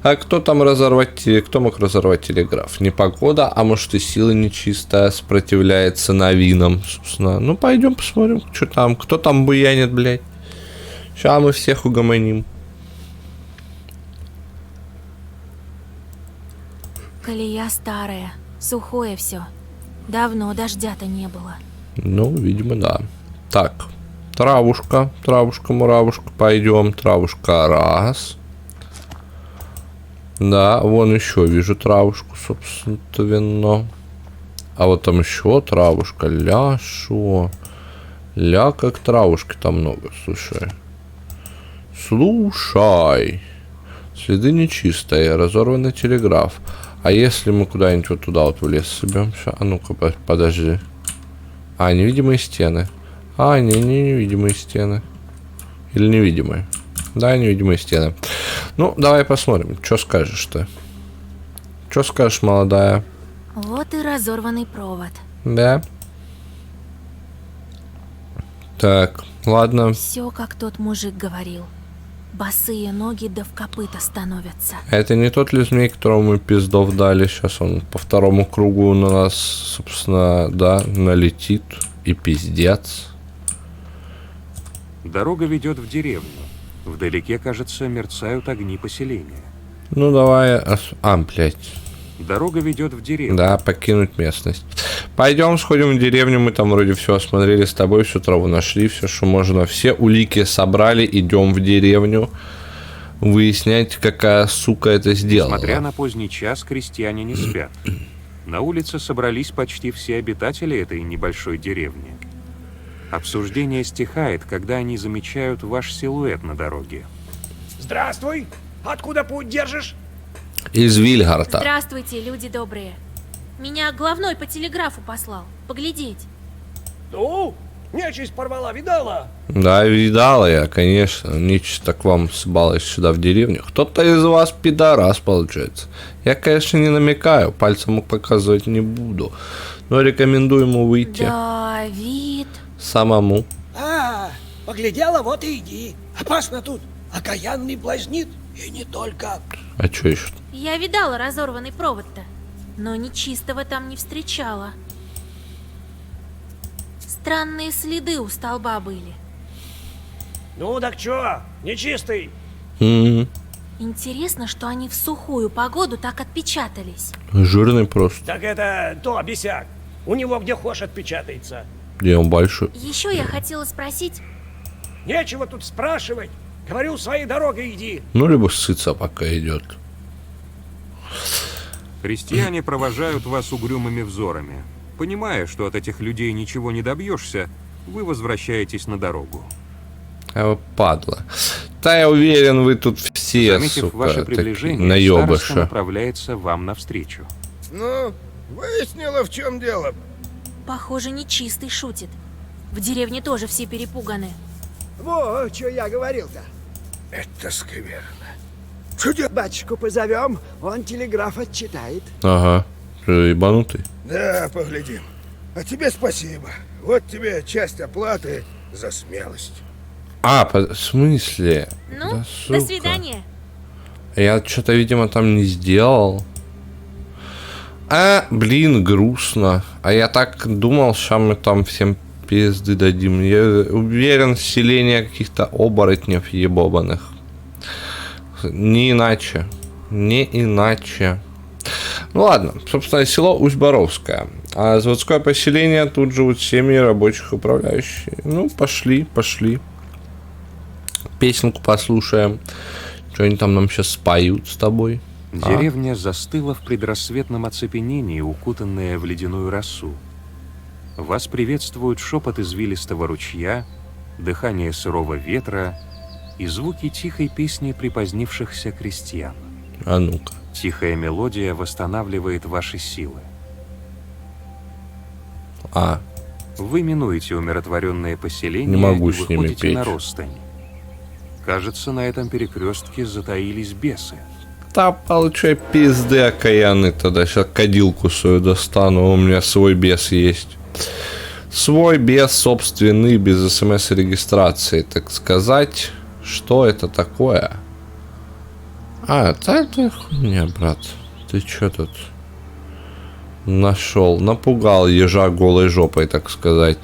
А кто там кто мог разорвать телеграф? Непогода, а может и сила нечистая сопротивляется новинам, собственно. Ну, пойдем посмотрим, что там, кто там буянит, блядь. Сейчас мы всех угомоним. Колея старая, сухое все. Давно дождя-то не было. Ну, видимо, да. Так, травушка, муравушка, пойдем. Травушка раз. Да, вон еще вижу травушку, собственно. А вот там еще травушка. Ля, шо? Ля, как травушки там много, слушай. Слушай. Следы нечистые, разорванный телеграф. А если мы куда-нибудь вот туда вот в лес соберемся? А ну-ка, подожди. А, невидимые стены. А, невидимые стены. Или невидимые? Да, невидимые стены. Ну, давай посмотрим. Что скажешь ты? Что скажешь, молодая? Вот и разорванный провод. Да. Так, ладно. Все, как тот мужик говорил. Босые ноги да в копыта становятся. Это не тот ли змей, которому мы пиздов дали? Сейчас он по второму кругу на нас, собственно, да, налетит. И пиздец. Дорога ведет в деревню. Вдалеке, кажется, мерцают огни поселения. Ну, давай... блядь. Дорога ведет в деревню. Да, покинуть местность. Пойдем, сходим в деревню. Мы там вроде все осмотрели с тобой, всю траву нашли, все, что можно. Все улики собрали. Идем в деревню выяснять, какая сука это сделала. Несмотря на поздний час, крестьяне не спят. На улице собрались почти все обитатели этой небольшой деревни. Обсуждение стихает, когда они замечают ваш силуэт на дороге. Здравствуй! Откуда путь держишь? Из Вильгарта. Здравствуйте, люди добрые. Меня главной по телеграфу послал. Поглядеть. Ну, нечисть порвала, видала? Да, видала я, конечно. Нечисто к вам съебалась сюда в деревню. Кто-то из вас пидорас, получается. Я, конечно, не намекаю, пальцем показывать не буду. Но рекомендую ему выйти. Давид. Самому. А, поглядела, вот и иди. Опасно тут. Окаянный блазнит. И не только. А что еще? Я видала разорванный провод-то, но нечистого там не встречала. Странные следы у столба были. Ну так чё, нечистый? Интересно, что они в сухую погоду так отпечатались. Жирный просто. Так это то, бесяк. У него где хошь отпечатается. Где он большой? Еще я хотела спросить... Нечего тут спрашивать. Говорю, своей дорогой иди. Ну, либо сыться пока идет. Крестьяне провожают вас угрюмыми взорами. Понимая, что от этих людей ничего не добьешься, вы возвращаетесь на дорогу. А вы падла. Да, я уверен, вы тут все, Заметив сука, ваше такие приближение, наебыши. староста направляется вам навстречу. Ну, выяснила, в чем дело. Похоже, нечистый шутит. В деревне тоже все перепуганы. Во, что я говорил-то. Это скверно. Батюшку позовем, он телеграф отчитает. Ага. Ты ебанутый? Да, поглядим. А тебе спасибо. Вот тебе часть оплаты за смелость. А, в смысле? Ну, Да, до сука. свидания. Я что-то, видимо, там не сделал. Блин, грустно. А я так думал, что мы там всем пизды дадим. Я уверен, селение каких-то оборотнев ебобаных. Не иначе. Не иначе. Ну ладно, собственно, село Усть-Боровское. А заводское поселение, тут живут семьи рабочих управляющие. Ну, пошли. Песенку послушаем. Что они там нам сейчас споют с тобой? Деревня застыла в предрассветном оцепенении, укутанная в ледяную росу. Вас приветствуют шепот извилистого ручья, дыхание сырого ветра и звуки тихой песни припозднившихся крестьян. А ну-ка. Тихая мелодия восстанавливает ваши силы. Вы минуете умиротворенное поселение Не могу и с ними выходите петь. на Ростань. Кажется, на этом перекрестке затаились бесы. Да, получай пизды окаянный тогда. Сейчас кадилку свою достану. У меня свой бес есть. Свой бес собственный, без смс-регистрации, так сказать. Что это такое? Это хуйня, брат. Ты чё тут нашел? Напугал ежа голой жопой, так сказать.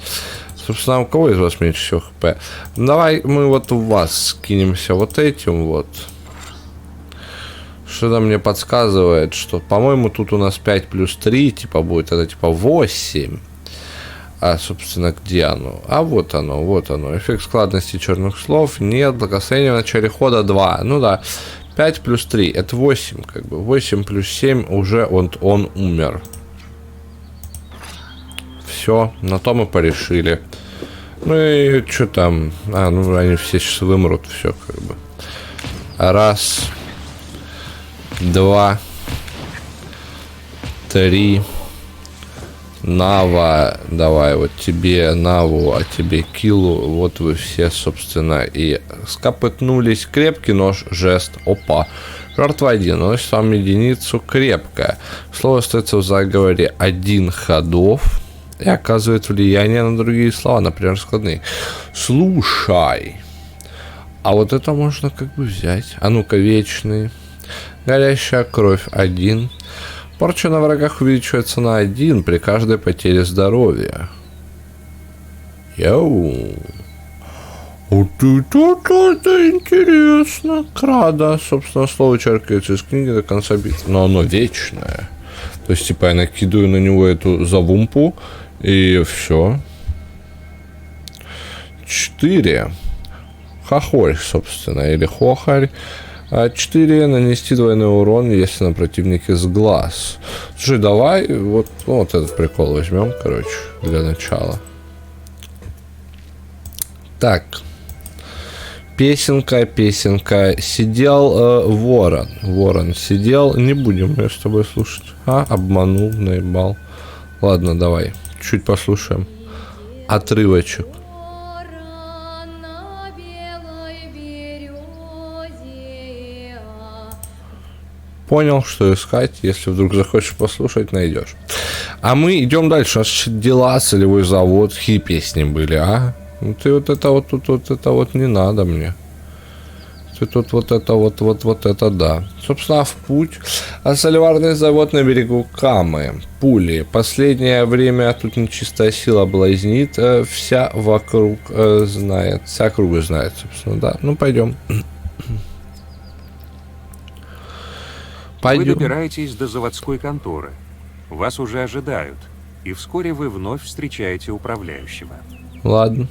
Собственно, у кого из вас меньше всего хп? Давай мы вот в вас скинемся вот этим вот. Что-то мне подсказывает, что, по-моему, тут у нас 5 плюс 3, типа, будет это, типа, 8. А, собственно, где оно? А вот оно. Эффект складности черных слов. Нет, благословение в начале хода 2. Ну да, 5 плюс 3, это 8, как бы. 8 плюс 7, уже он умер. Все, на то мы порешили. Ну и что там? Они все сейчас вымрут, все, как бы. Раз... 2, 3. Нава, давай, вот тебе Наву, а тебе Килу. Вот вы все, собственно, и скопытнулись. Крепкий нож, жест, опа. Жертва 1, наносит вам единицу, крепкая. Слово остается в заговоре 1 ходов и оказывает влияние на другие слова, например, складные. Слушай. А вот это можно как бы взять. А ну-ка, вечный. Горящая кровь 1. Порча на врагах увеличивается на 1 при каждой потере здоровья. Йоу. Вот это интересно. Крада. Собственно, слово черкается из книги до конца битвы. Но оно вечное. То есть, типа, я накидываю на него эту завумпу, и все. 4. Хохоль, собственно, или хохарь. 4. Нанести двойной урон, если на противнике с глаз. Слушай, давай вот этот прикол возьмем, короче, для начала. Так. Песенка. Сидел ворон. Ворон сидел. Не будем ее с тобой слушать. Обманул, наебал. Ладно, давай. Чуть послушаем. Отрывочек. Понял, что искать. Если вдруг захочешь послушать, найдешь. А мы идем дальше. У нас дела, целевой завод. Какие песни были, а? Ну ты вот это вот не надо мне. Ты тут вот это да. Собственно, в путь. А соливарный завод на берегу Камы. Пули. Последнее время тут нечистая сила блазнит. Вся вокруг знает. Вся округа знает, собственно, да. Ну, пойдем. Вы добираетесь до заводской конторы. Вас уже ожидают. И вскоре вы вновь встречаете управляющего. Ладно.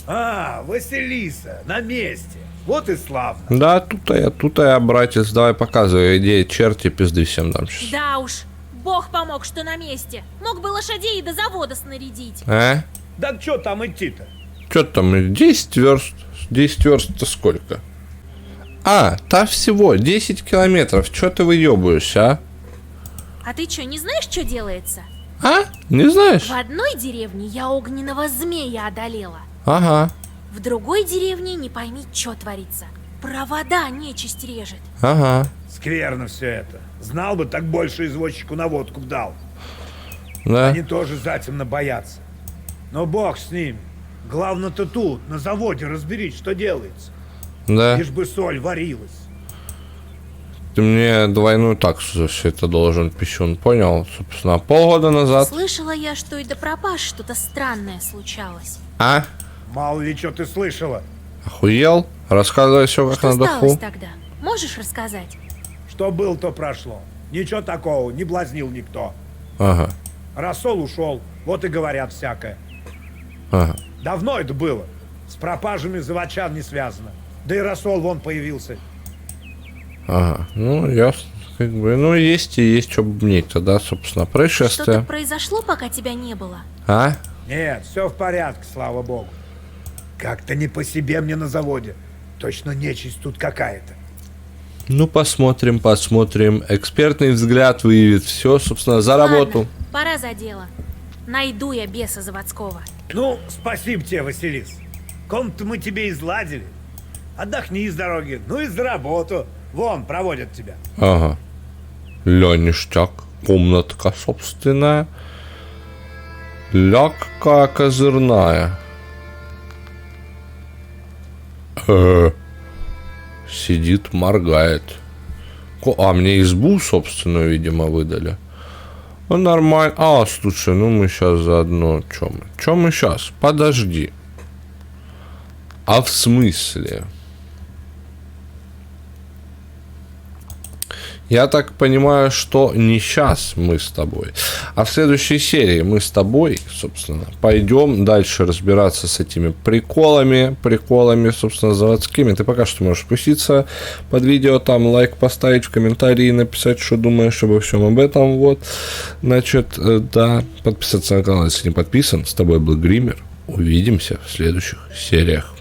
Василиса, на месте. Вот и славно. Да, тут я, братец, давай показывай идеи, черти, пизды всем дам сейчас. Да уж, бог помог, что на месте. Мог бы лошадей до завода снарядить. Да что там идти-то? Что там, 10 верст? 10 верст-то сколько? Та всего 10 километров. Чё ты выебываешься, А ты что, не знаешь, что делается? Не знаешь? В одной деревне я огненного змея одолела. Ага. В другой деревне не пойми, что творится. Провода нечисть режет. Ага. Скверно все это. Знал бы, так больше извозчику на водку дал. Да. Они тоже затемно боятся. Но бог с ними. Главное-то тут, на заводе, разберись, что делается. Да. Лишь бы соль варилась. Ты мне двойную таксу за все это должен, пищун, понял? Собственно, полгода назад. Слышала я, что и до пропаж что-то странное случалось. Мало ли, что ты слышала. Охуел? Рассказывай все как Что на сталось духу. тогда? Можешь рассказать? Что было, то прошло. Ничего такого, не блазнил никто. Ага. Рассол ушел, вот и говорят всякое. Ага. Давно это было. С пропажами заводчан не связано. Да и Рассол вон появился. Ага, ну, ясно. Как бы, ну, есть и есть, что бубнить тогда, собственно, Что-то происшествие. произошло, пока тебя не было? А? Нет, все в порядке, слава богу. Как-то не по себе мне на заводе. Точно нечисть тут какая-то. Ну, посмотрим. Экспертный взгляд выявит все, собственно, за работу. Ладно, пора за дело. Найду я беса заводского. Ну, спасибо тебе, Василис. Комнату мы тебе изладили. Отдохни с дороги, ну и за работу. Вон, проводят тебя. Ага. Ля, ништяк. Комнатка собственная. Ля, какая козырная. Сидит, моргает. А, мне избу собственную, видимо, выдали. Ну, нормально. А, слушай, ну мы сейчас заодно... Чё мы сейчас? Подожди. А в смысле? Я так понимаю, что не сейчас мы с тобой, а в следующей серии мы с тобой, собственно, пойдем дальше разбираться с этими приколами, собственно, заводскими. Ты пока что можешь спуститься под видео, там лайк поставить, в комментарии написать, что думаешь обо всем об этом, вот. Значит, да, подписаться на канал, если не подписан. С тобой был Гример. Увидимся в следующих сериях.